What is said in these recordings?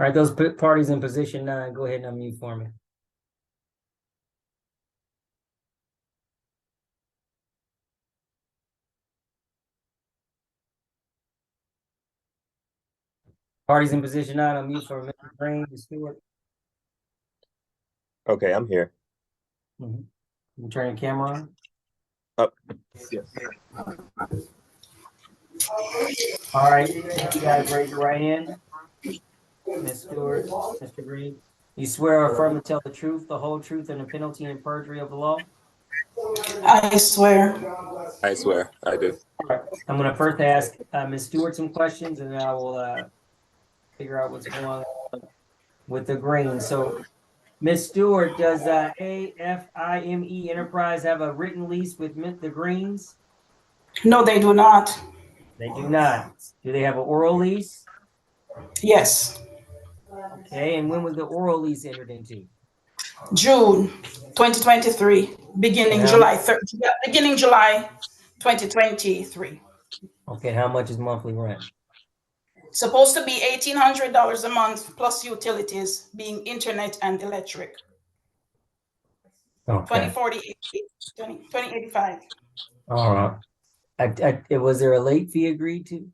All right, those parties in position 9, go ahead and unmute for me. Parties in position 9, unmute for Mr. Green, Ms. Stewart. Okay, I'm here. You turn your camera on. Oh, yes. All right, you guys raise your right hand. Ms. Stewart, Mr. Green, you swear or affirm to tell the truth, the whole truth, and the penalty and perjury of the law? I swear. I swear, I do. All right, I'm going to first ask Ms. Stewart some questions, and then I will figure out what's going on with the Green. So, Ms. Stewart, does AFIME Enterprise have a written lease with the Greens? No, they do not. They do not. Do they have an oral lease? Yes. Okay, and when was the oral lease entered into? June 2023, beginning July 3rd, beginning July 2023. Okay, how much is monthly rent? Supposed to be $1,800 a month plus utilities, being internet and electric. Okay. 2085. All right. Was there a late fee agreed to?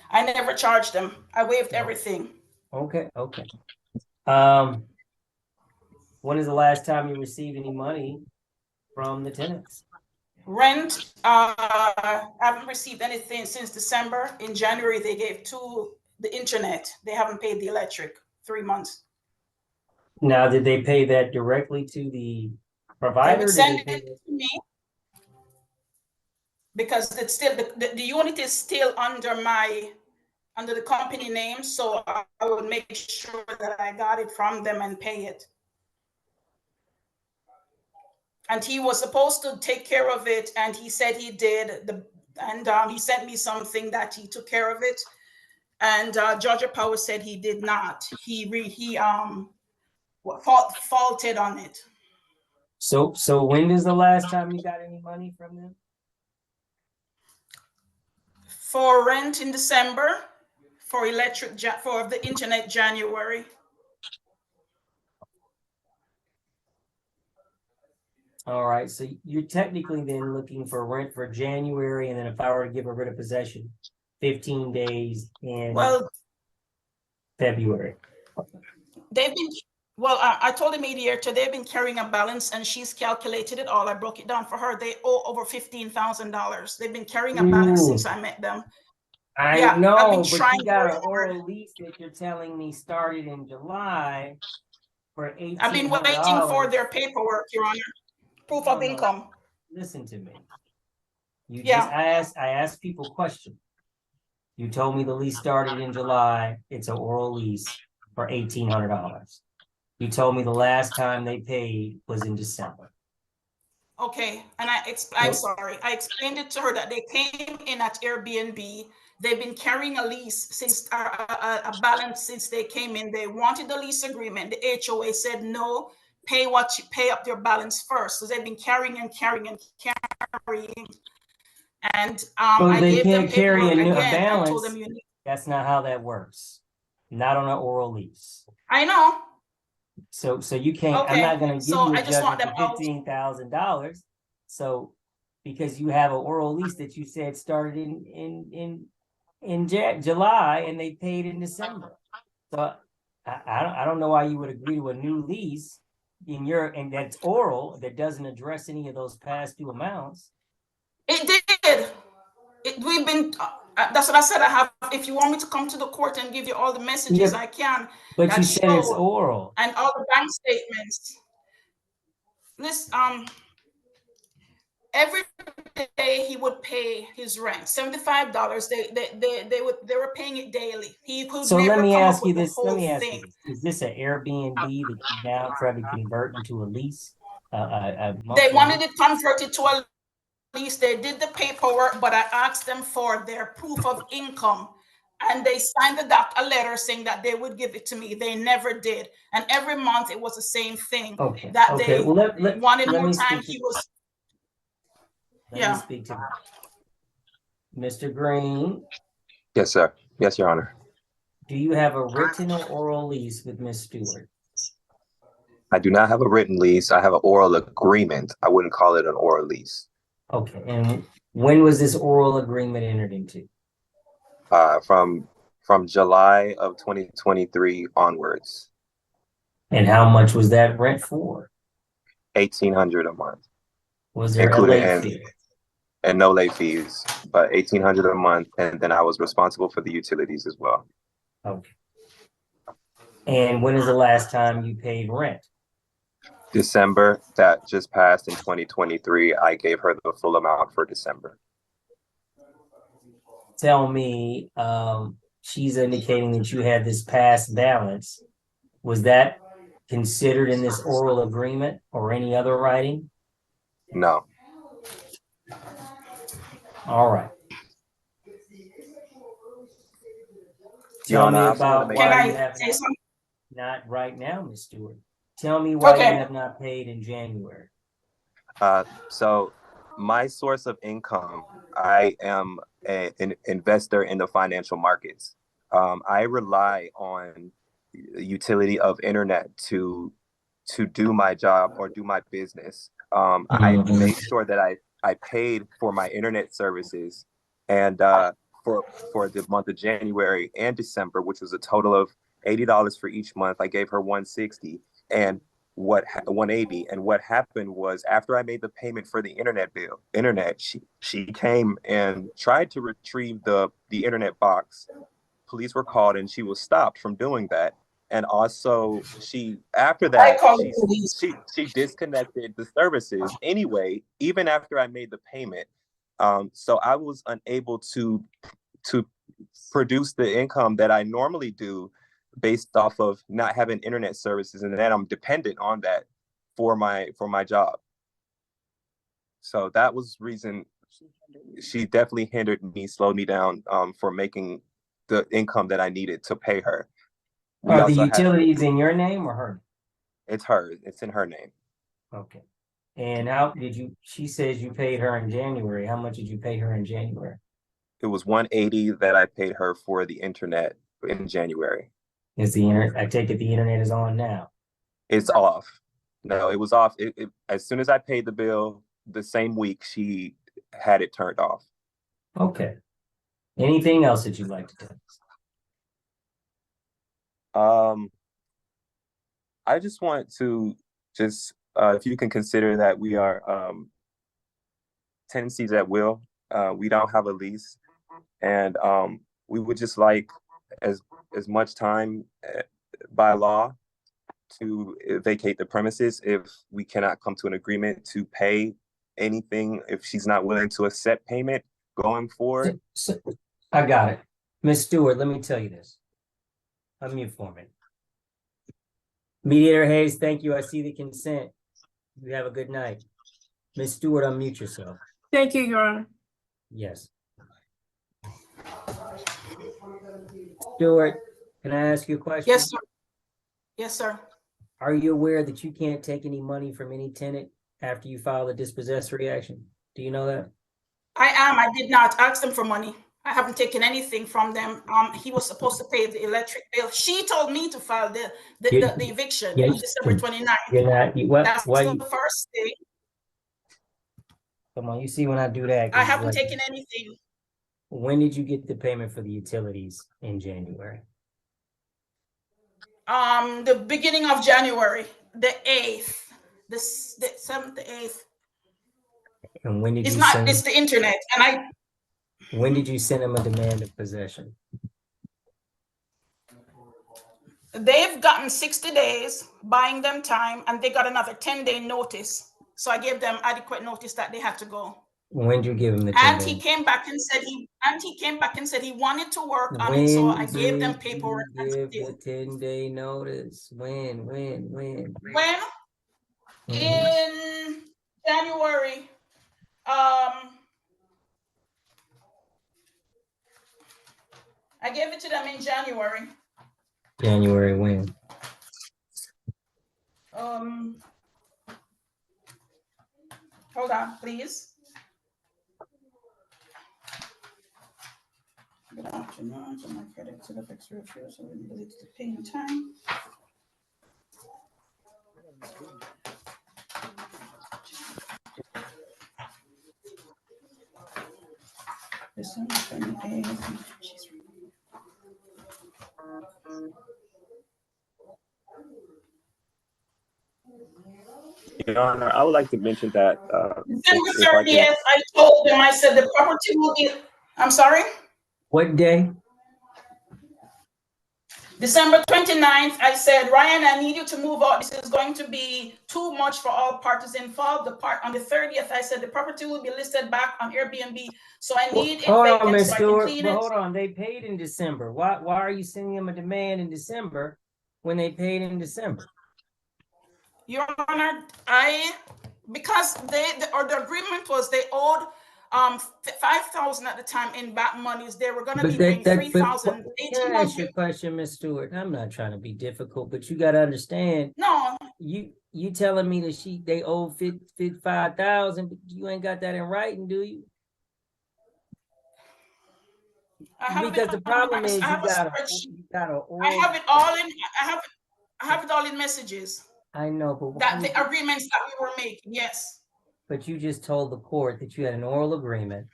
I never charged them. I waived everything. Okay. When is the last time you received any money from the tenants? Rent, I haven't received anything since December. In January, they gave the internet. They haven't paid the electric, 3 months. Now, did they pay that directly to the provider? They would send it to me because it's still the unit is still under the company name, so I would make sure that I got it from them and pay it. And he was supposed to take care of it, and he said he did. He sent me something that he took care of it, and Georgia Power said he did not. He faulted on it. So when is the last time you got any money from them? For rent in December, for electric, for the internet January. All right, so you're technically then looking for rent for January, and then if I were to give a writ of possession, 15 days in February. They've been, I told the mediator they've been carrying a balance, and she's calculated it all. I broke it down for her. They owe over $15,000. They've been carrying a balance since I met them. I know, but you got an oral lease that you're telling me started in July for $1,800. I've been waiting for their paperwork, Your Honor. Proof of income. Listen to me. I asked people questions. You told me the lease started in July. It's an oral lease for $1,800. You told me the last time they paid was in December. Okay, and I'm sorry. I explained it to her that they came in at Air B&B. They've been carrying a lease since a balance since they came in. They wanted the lease agreement. The HOA said no. Pay up their balance first. So they've been carrying. And I they gave can't them carry paperwork a again. balance. I told them that's not how that works. Not on an oral lease. I know. So you can't. Okay. I'm not going to give you a judgment for $15,000. So because you have an oral lease that you said started in July and they paid in December. So I don't know why you would agree to a new lease and that's oral that doesn't address any of those past due amounts. It did. We've been. That's what I said. I have. If you want me to come to the court and give you all the messages, I can. But you said it's oral and all the bank statements. Listen. every day he would pay his rent, $75. They were paying it daily. He could So never let me come up ask you with the this. Let whole me ask you thing. this. Is this an Airbnb that you now try to convert into a lease? They wanted it converted to a lease. They did the paperwork, but I asked them for their proof of income. And they signed a letter saying that they would give it to me. They never did. And every month it was the same thing. Okay. That Okay. they Well, wanted let more me time. speak to, He was, let me speak to Mr. Green. Yes, sir. Yes, Your Honor. Do you have a written or oral lease with Ms. Stewart? I do not have a written lease. I have an oral agreement. I wouldn't call it an oral lease. Okay. And when was this oral agreement entered into? From July of 2023 onwards. And how much was that rent for? $1,800 a month. Was there a Included late fee? And no late fees, but $1,800 a month, and then I was responsible for the utilities as well. Okay. And when is the last time you paid rent? December that just passed in 2023, I gave her the full amount for December. Tell me, she's indicating that you had this past balance. Was that considered in this oral agreement or any other writing? No. All right. Tell me about why you have not, not right now, Ms. Stewart. Tell me why you have not paid in January. So my source of income, I am an investor in the financial markets. I rely on utility of internet to do my job or do my business. I made sure that I paid for my internet services and for the month of January and December, which was a total of $80 for each month. I gave her $160 and 180. And what happened was after I made the payment for the internet, she came and tried to retrieve the internet box. Police were called and she was stopped from doing that. And also after that, she disconnected the services anyway, even after I made the payment. So I was unable to produce the income that I normally do based off of not having internet services, and then I'm dependent on that for my job. So that was reason she definitely hindered me, slowed me down for making the income that I needed to pay her. Are the utilities in your name or her? It's hers. It's in her name. Okay. And how did you, she says you paid her in January. How much did you pay her in January? It was $180 that I paid her for the internet in January. Is the internet, I take it the internet is on now? It's off. No, it was off. As soon as I paid the bill, the same week she had it turned off. Okay. Anything else that you'd like to tell us? I just want to if you can consider that we are tenancies at will. We don't have a lease, and we would just like as much time by law to vacate the premises if we cannot come to an agreement to pay anything, if she's not willing to accept payment going forward. I got it. Ms. Stewart, let me tell you this. Unmute for me. Mediator Hayes, thank you. I see the consent. You have a good night. Ms. Stewart, unmute yourself. Thank you, Your Honor. Yes. Stewart, can I ask you a question? Yes, sir. Yes, sir. Are you aware that you can't take any money from any tenant after you file a dispossessory action? Do you know that? I am. I did not ask them for money. I haven't taken anything from them. He was supposed to pay the electric bill. She told me to file the eviction on December 29th. That's the first thing. Come on, you see when I do that. I haven't taken anything. When did you get the payment for the utilities in January? The beginning of January, the 8th, the 7th, the 8th. And when did it's the internet. And when did you send them a demand of possession? They've gotten 60 days, buying them time, and they got another 10-day notice So I gave them adequate notice that they had to go. When did you give him the 10 And days? he came back and said he wanted to work on it. So I gave them paperwork. When did you give the 10-day notice? When? When? Mm-hmm. In January. I gave it to them in January. January when? Hold on, please. Good afternoon. So my credit to the fixed ratio, so we delete the payment time. December 28th. Your Honor, I would like to mention that December 30th, I told them, I said the property will be, I'm sorry? What day? December 29th, I said, Ryan, I need you to move out. This is going to be too much for all parties involved. On the 30th, I said the property will be listed back on Airbnb. So I need it vacant so I can clean it. Hold on, they paid in December. Why are you sending them a demand in December when they paid in December? Your Honor, because the agreement was they owed 5,000 at the time in back monies. They were going to be paying 3,000. Can I ask you a question, Ms. Stewart? I'm not trying to be difficult, but you got to understand. No. You telling me that they owe 55,000, but you ain't got that in writing, do you? Because the problem is I have it all in. I have it all in messages. I know, but that the agreements that we were making, yes. But you just told the court that you had an oral agreement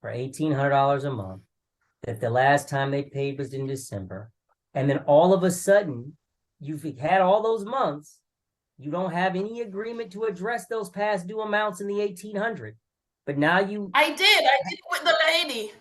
for $1,800 a month, that the last time they paid was in December, and then all of a sudden, you've had all those months, you don't have any agreement to address those past due amounts in the 1,800. But now you... I did it with the lady.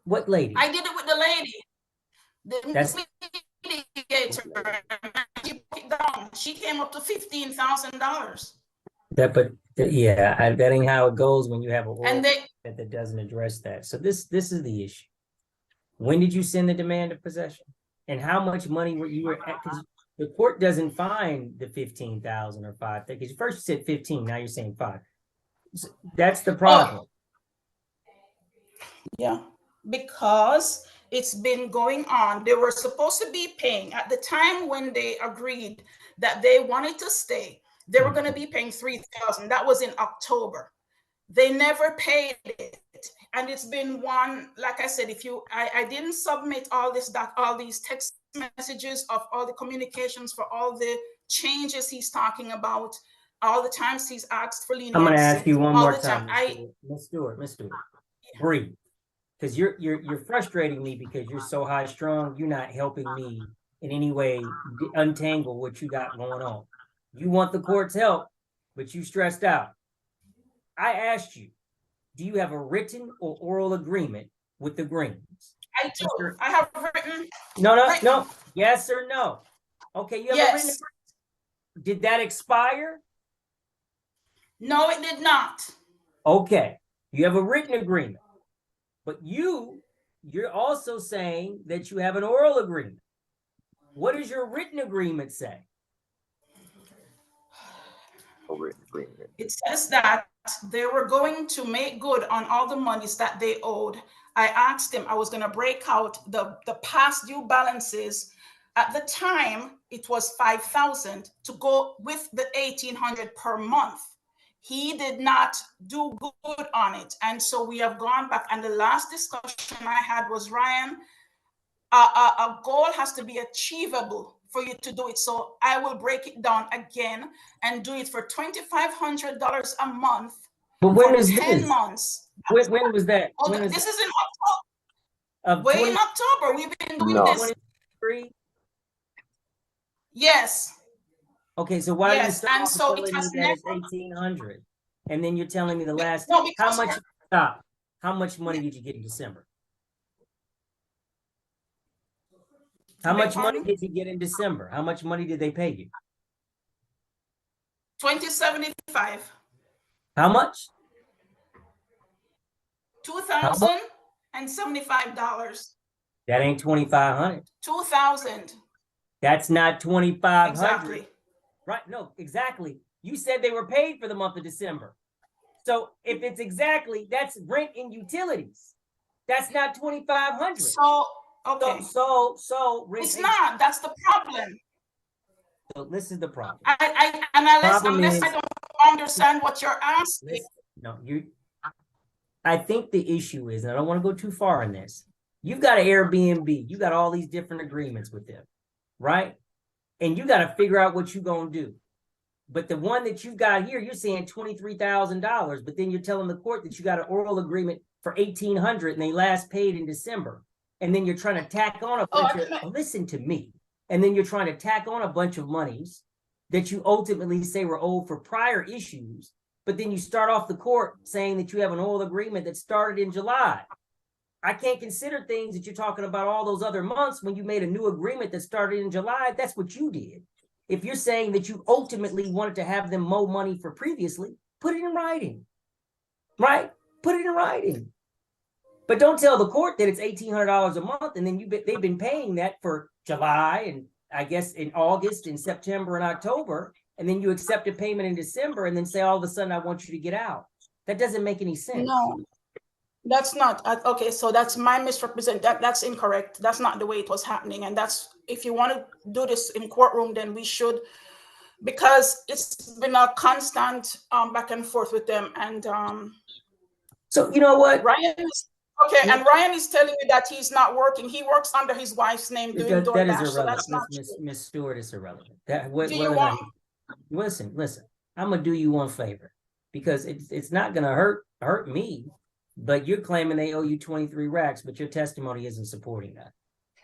What lady? I did it with the lady. That's... She came up to $15,000. That ain't how it goes when you have a oral that doesn't address that. So this is the issue. When did you send the demand of possession? And how much money were you at? Because the court doesn't find the 15,000 or 5,000. Because first you said 15, now you're saying 5. So that's the problem. Yeah, because it's been going on. They were supposed to be paying at the time when they agreed that they wanted to stay. They were going to be paying 3,000. That was in October. They never paid it, and it's been one. Like I said, I didn't submit all these text messages of all the communications for all the changes he's talking about, all the times he's asked for leniency. I'm going to ask you one more time, Ms. Stewart, breathe. Because you're frustrating me because you're so high strung. You're not helping me in any way untangle what you got going on. You want the court's help, but you stressed out. I asked you, do you have a written or oral agreement with the Greens? I do. I have written. No. Yes or no? Okay, you have a written agreement. Did that expire? No, it did not. Okay, you have a written agreement. But you're also saying that you have an oral agreement. What does your written agreement say? A written agreement. It says that they were going to make good on all the monies that they owed. I asked them, I was going to break out the past due balances. At the time, it was 5,000 to go with the 1,800 per month. He did not do good on it. And so we have gone back. And the last discussion I had was, Ryan, a goal has to be achievable for you to do it. So I will break it down again and do it for $2,500 a month. But when is 10 months. When was that? This is in October. In October. We've been doing this. 23? Yes. Okay, so why are you telling me that it's 1,800? And then you're telling me the last how much money did you get in December? How much money did you get in December? How much money did they pay you? $2,075. How much? $2,075. That ain't 2,500. 2,000. That's not 2,500. Exactly. Right? No, exactly. You said they were paid for the month of December. So if it's exactly, that's rent and utilities. That's not 2,500. So okay. So rent. It's not. That's the problem. So this is the problem. Unless I don't understand what you're asking. No, I think the issue is, and I don't want to go too far in this. You've got an Airbnb. You got all these different agreements with them, right? And you got to figure out what you're going to do. But the one that you've got here, you're saying $23,000, but then you're telling the court that you got an oral agreement for $1,800 and they last paid in December. And then you're trying to tack on a bunch listen to me. And then you're trying to tack on a bunch of monies that you ultimately say were owed for prior issues. But then you start off the court saying that you have an oral agreement that started in July. I can't consider things that you're talking about all those other months when you made a new agreement that started in July. That's what you did. If you're saying that you ultimately wanted to have them mow money for previously, put it in writing, right? Put it in writing. But don't tell the court that it's $1,800 a month and then they've been paying that for July and I guess in August and September and October, and then you accept a payment in December and then say all of a sudden I want you to get out. That doesn't make any sense. No, that's not. Okay, so that's my misrepresent. That's incorrect. That's not the way it was happening. And that's, if you want to do this in courtroom, then we should, because it's been a constant back and forth with them. And so you know what? Ryan is okay, and Ryan is telling me that he's not working. He works under his wife's name doing DoorDash. That is irrelevant. So that's not Miss Stewart, is irrelevant. Listen. I'm gonna do you one favor because it's not gonna hurt me, but you're claiming they owe you 23 racks, but your testimony isn't supporting that.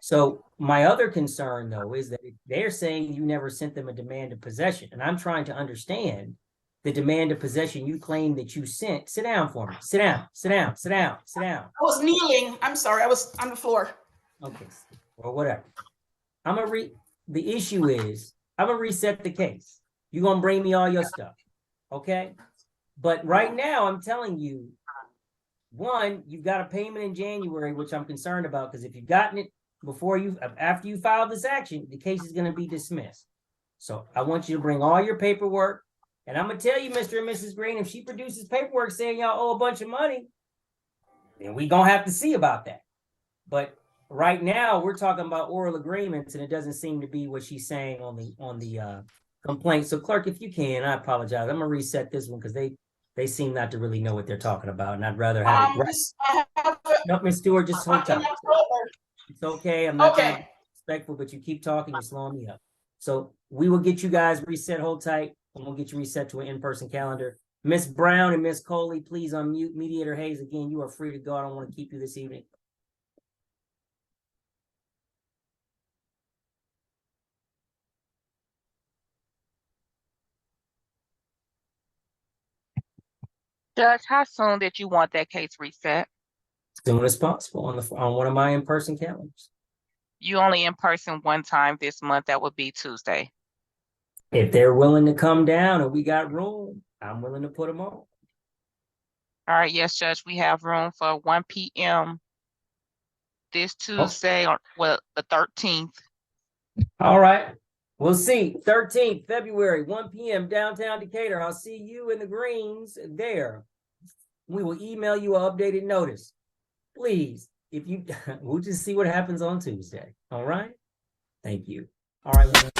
So my other concern though is that they're saying you never sent them a demand of possession, and I'm trying to understand the demand of possession you claim that you sent. Sit down for me. Sit down. I was kneeling. I'm sorry. I was on the floor. Okay. Well, whatever. The issue is, I'm going to reset the case. You're going to bring me all your stuff. Okay. But right now, I'm telling you, one, you've got a payment in January, which I'm concerned about, because if you've gotten it after you filed this action, the case is going to be dismissed. So I want you to bring all your paperwork. And I'm going to tell you, Mr. and Mrs. Green, if she produces paperwork saying y'all owe a bunch of money, then we're going to have to see about that. But right now, we're talking about oral agreements, and it doesn't seem to be what she's saying on the complaint. So, clerk, if you can, I apologize. I'm going to reset this one because they seem not to really know what they're talking about, and I'd rather have it right. No, Ms. Stewart, just hold tight. It's okay. I'm not being respectful, but you keep talking, you're slowing me up. So we will get you guys reset. Hold tight. And we'll get you reset to an in-person calendar. Miss Brown and Miss Coley, please unmute. Mediator Hayes, again, you are free to go. I don't want to keep you this evening. Judge, how soon did you want that case reset? As soon as possible on one of my in-person calendars. You only in person one time this month. That would be Tuesday. If they're willing to come down and we got room, I'm willing to put them on. All right. Yes, Judge, we have room for 1 p.m. this Tuesday, the 13th. All right. We'll see. 13th February, 1 p.m. downtown Decatur. I'll see you in the greens there. We will email you an updated notice. Please, we'll just see what happens on Tuesday. All right. Thank you. All right.